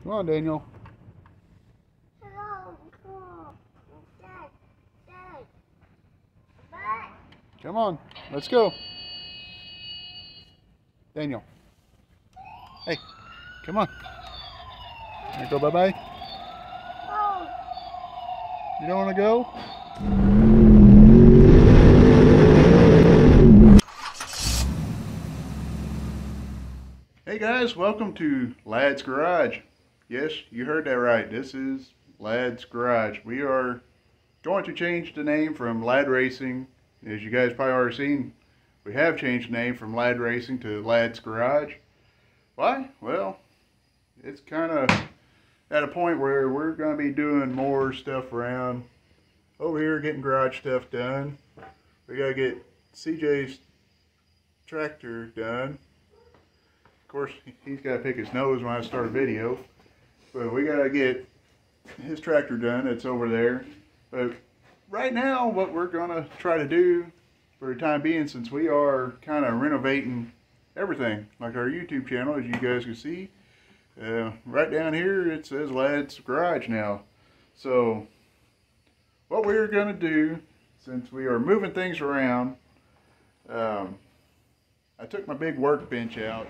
Come on, Daniel. Come on, let's go. Daniel. Hey, come on. You go bye-bye? You don't want to go? Hey guys, welcome to Lad's Garage. Yes, you heard that right. This is Lad's Garage. We are going to change the name from Lad Racing. As you guys probably already seen, we have changed the name from Lad Racing to Lad's Garage. Why? Well, it's kind of at a point where we're going to be doing more stuff around over here, getting garage stuff done. We got to get CJ's tractor done. Of course, he's got to pick his nose when I start a video. But we got to get his tractor done. It's over there. But right now, what we're going to try to do for the time being, since we are kind of renovating everything, like our YouTube channel, as you guys can see, right down here it says Lad's Garage now. So what we're going to do, since we are moving things around, I took my big workbench out.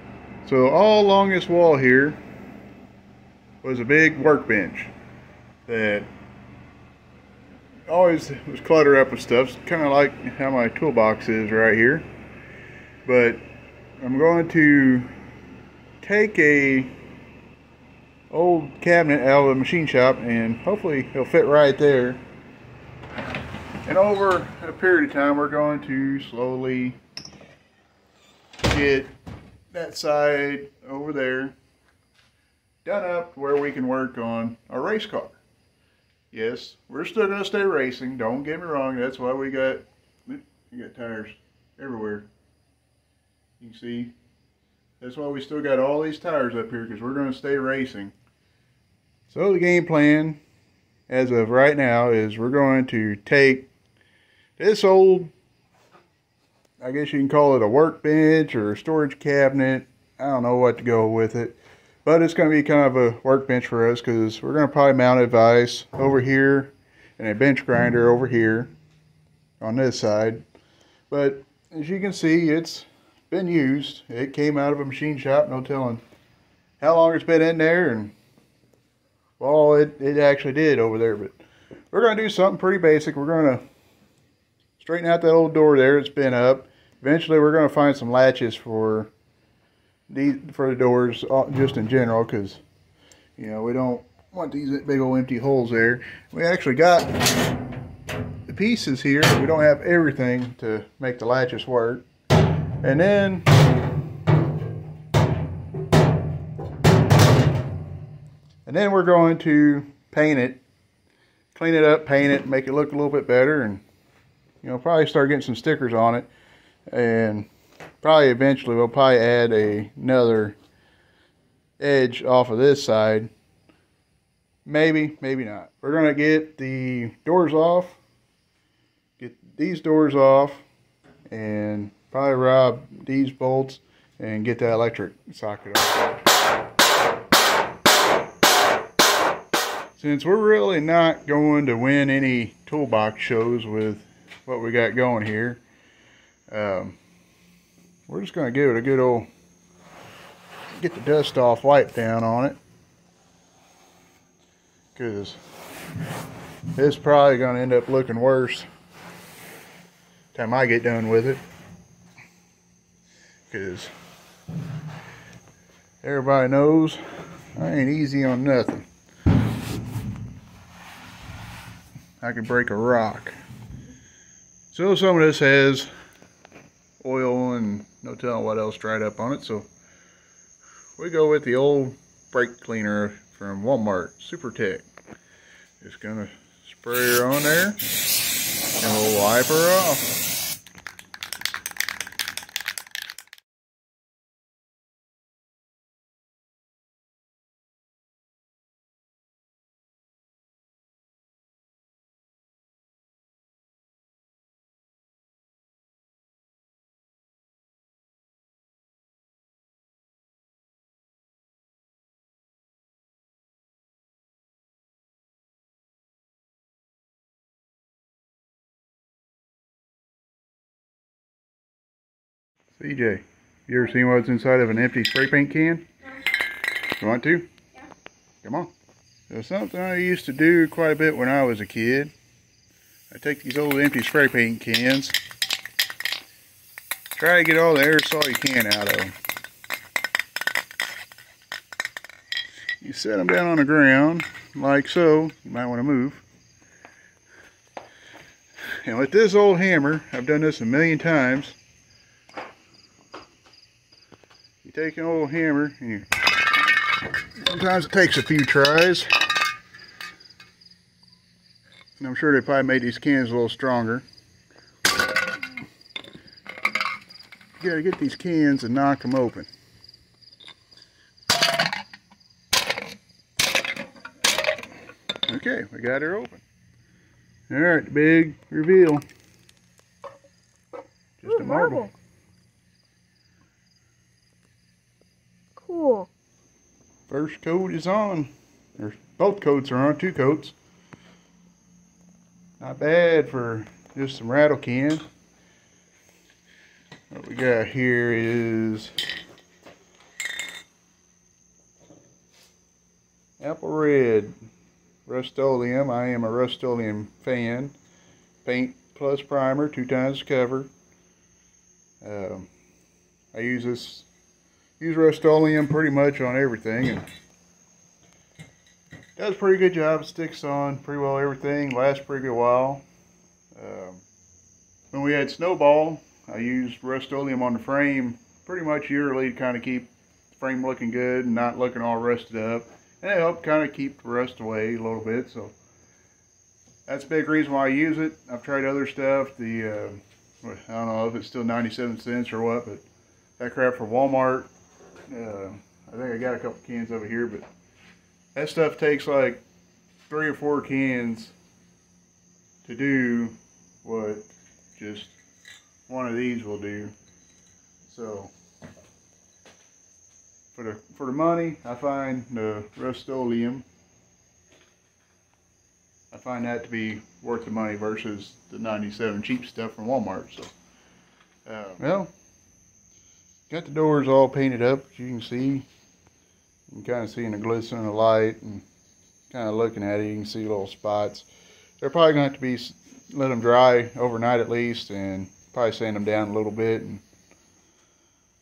So all along this wall here was a big workbench that always was cluttered up with stuff. It's kind of like how my toolbox is right here. But I'm going to take a old cabinet out of the machine shop, and hopefully it'll fit right there. And over a period of time, we're going to slowly get that side over there done up where we can work on a race car. Yes, we're still going to stay racing. Don't get me wrong. That's why we got tires everywhere. You can see. That's why we still got all these tires up here, because we're going to stay racing. So the game plan, as of right now, is we're going to take this old, I guess you can call it a workbench or a storage cabinet. I don't know what to go with it. But it's going to be kind of a workbench for us, because we're going to probably mount a vise over here and a bench grinder over here on this side. But as you can see, it's been used. It came out of a machine shop, no telling how long it's been in there, and well, it actually did over there. But we're going to do something pretty basic. We're going to straighten out that old door there. It's been up. Eventually we're going to find some latches for the doors, just in general, because you know, we don't want these big old empty holes there. We actually got the pieces here. We don't have everything to make the latches work. And then we're going to paint it, clean it up, paint it, make it look a little bit better, and you know, probably start getting some stickers on it. And probably eventually we'll probably add another edge off of this side. Maybe, maybe not. We're going to get the doors off, get these doors off, and probably rob these bolts and get that electric socket off. Since we're really not going to win any toolbox shows with what we got going here, we're just going to give it a good old, get the dust off, wipe down on it, because it's probably going to end up looking worse time I get done with it, because everybody knows I ain't easy on nothing. I could break a rock. So some of this has oil and no telling what else dried up on it, so we go with the old brake cleaner from Walmart, Super Tech. Just gonna spray her on there and we'll wipe her off. CJ, you ever seen what's inside of an empty spray paint can? No. You want to? Yeah. Come on. So something I used to do quite a bit when I was a kid. I take these old empty spray paint cans, try to get all the aerosol you can out of them. You set them down on the ground, like so. You might want to move. And with this old hammer, I've done this a million times. You take an old hammer, and you, sometimes it takes a few tries. And I'm sure they probably made these cans a little stronger. You gotta get these cans and knock them open. Okay, we got her open. Alright, the big reveal. Just a marble. Cool. First coat is on. Or both coats are on, 2 coats. Not bad for just some rattle cans. What we got here is apple red Rustoleum. I am a Rustoleum fan. Paint plus primer, 2 times the cover. I use Rustoleum pretty much on everything, and does a pretty good job. It sticks on pretty well everything. Lasts a pretty good while. When we had Snowball, I used Rustoleum on the frame pretty much yearly to kind of keep the frame looking good and not looking all rusted up. And it helped kind of keep the rust away a little bit, so that's a big reason why I use it. I've tried other stuff. I don't know if it's still 97 cents or what, but that crap from Walmart, I think I got a couple cans over here, but that stuff takes like 3 or 4 cans to do what just one of these will do. So for the money, I find the Rustoleum, I find that to be worth the money versus the 97 cheap stuff from Walmart. So, well, got the doors all painted up, as you can see. You can kind of see in the glisten of the light, and kind of looking at it, you can see little spots. They're probably going to have to be, let them dry overnight at least, and probably sand them down a little bit, and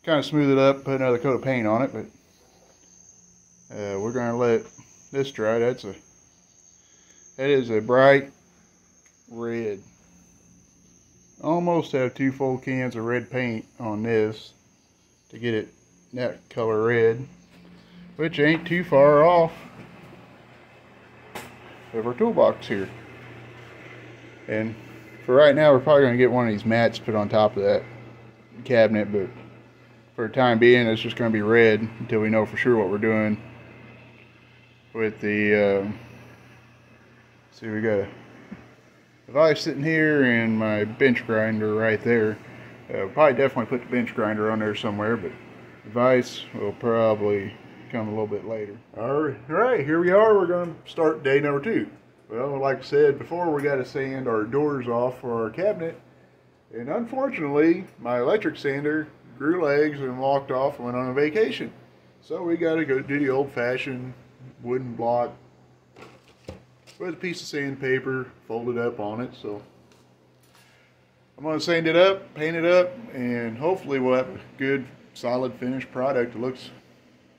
kind of smooth it up, put another coat of paint on it. But we're going to let this dry. That is a bright red. Almost have 2 full cans of red paint on this to get it that color red, which ain't too far off of our toolbox here. And for right now, we're probably going to get one of these mats put on top of that cabinet, but for the time being, it's just going to be red until we know for sure what we're doing with the, see, we got a vise sitting here and my bench grinder right there. Probably definitely put the bench grinder on there somewhere, but the vise will probably come a little bit later. Alright, here we are. We're going to start day number 2. Well, like I said before, we got to sand our doors off for our cabinet. And unfortunately, my electric sander grew legs and walked off and went on a vacation. So we got to go do the old-fashioned wooden block with a piece of sandpaper folded up on it. So I'm going to sand it up, paint it up, and hopefully we'll have a good, solid finished product that looks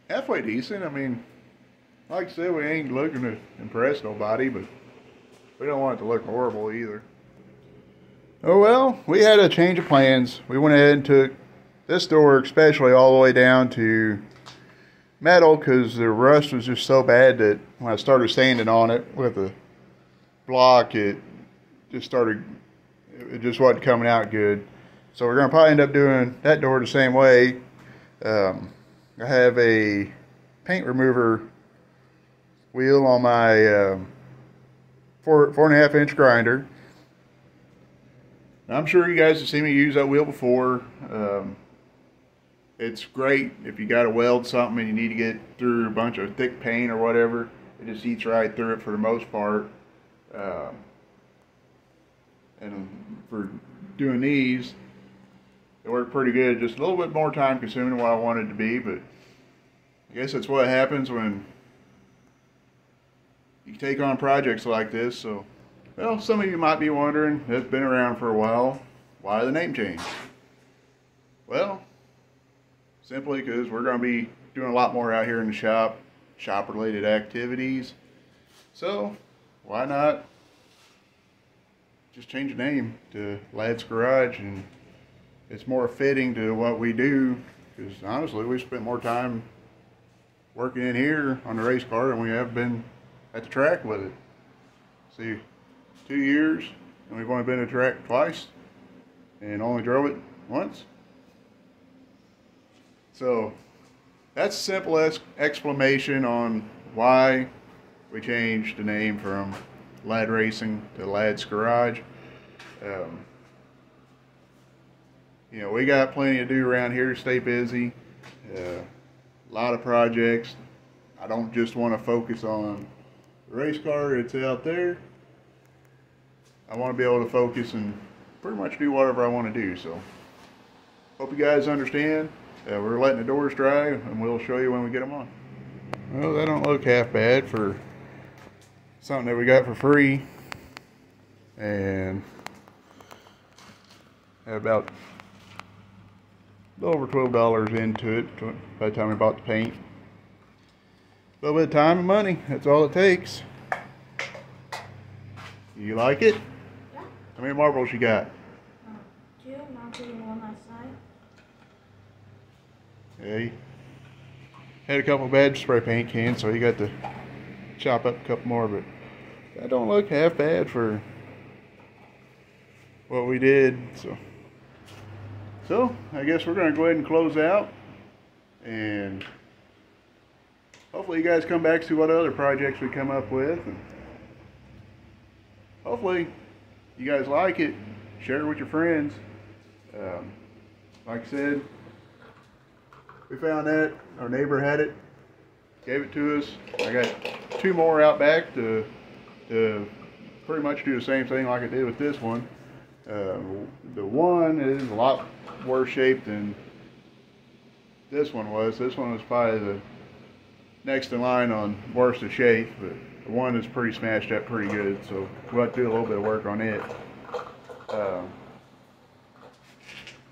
halfway decent. I mean, like I said, we ain't looking to impress nobody, but we don't want it to look horrible either. Oh well, we had a change of plans. We went ahead and took this door especially all the way down to metal because the rust was just so bad that when I started sanding on it with a block, it just wasn't coming out good. So we're going to probably end up doing that door the same way. I have a paint remover wheel on my 4.5 inch grinder. I'm sure you guys have seen me use that wheel before. It's great if you got to weld something and you need to get through a bunch of thick paint or whatever. It just eats right through it for the most part. And for doing these, it worked pretty good. Just a little bit more time consuming than what I wanted it to be, but I guess that's what happens when you take on projects like this. So, well, some of you might be wondering, it's been around for a while, why the name change? Well, simply because we're going to be doing a lot more out here in the shop related activities. So, why not just change the name to Lad's Garage, and it's more fitting to what we do, because honestly we spent more time working in here on the race car than we have been at the track with it. See, 2 years and we've only been at the track twice and only drove it once. So that's a simple explanation on why we changed the name from Lad Racing to Lad's Garage. You know, we got plenty to do around here to stay busy. A lot of projects. I don't just want to focus on the race car that's out there. I want to be able to focus and pretty much do whatever I want to do. So, hope you guys understand. We're letting the doors dry, and we'll show you when we get them on. Well, that don't look half bad for something that we got for free, and had about a little over $12 into it by the time we bought the paint. A little bit of time and money, that's all it takes. You like it? Yeah. How many marbles you got? 2, mounted and 1 outside. Yeah, had a couple of bad spray paint cans, so you got to chop up a couple more, but that don't look half bad for what we did. So I guess we're going to go ahead and close out, and hopefully you guys come back to what other projects we come up with, and hopefully you guys like it. Share it with your friends. Like I said, we found that our neighbor had it, gave it to us. I got 2 more out back to pretty much do the same thing like I did with this one. The one is a lot worse shape than this one was. This one was probably the next in line on worst of shape, but the one is pretty smashed up pretty good, so we'll have to do a little bit of work on it.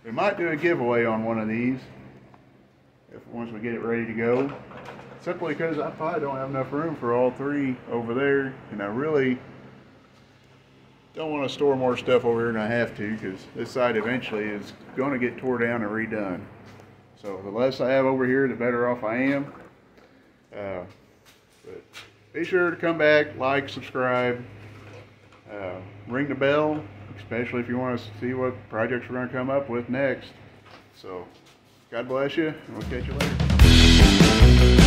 We might do a giveaway on one of these once we get it ready to go, simply because I probably don't have enough room for all 3 over there, and I really don't want to store more stuff over here than I have to, because this side eventually is going to get tore down and redone. So the less I have over here, the better off I am. But be sure to come back, like, subscribe, ring the bell, especially if you want to see what projects we're going to come up with next. So God bless you, and we'll catch you later.